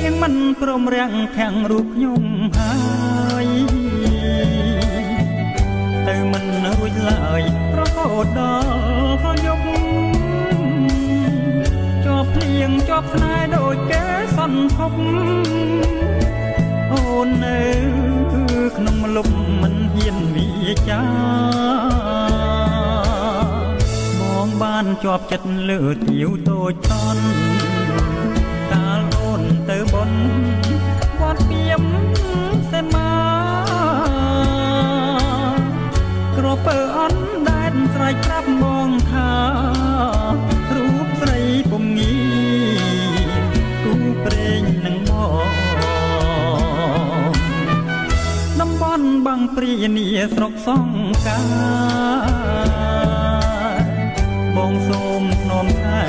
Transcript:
ងមិនព្រមរាំងខាំងរូបខ្ញុំហើយទៅមិនរួចឡើយរហូតដល់យប់ជាប់ភ្លៀងជាប់ស្នេហ៍ដូចគេសន្ទប់អូននៅក្នុងលុបមិនហ៊ានវាចាមองបានជាប់ចិត្តលើទាវតូចតន់កាលអូនទៅបនវត្តពីមសេមាក្រពើអន់ដែនស្រែកប្រាប់បងថារូបស្រីពុំងាគូព្រេងនឹងបងតំបន់បាំងព្រានីស្រុកសង្កាបងសូមធ្នមថែ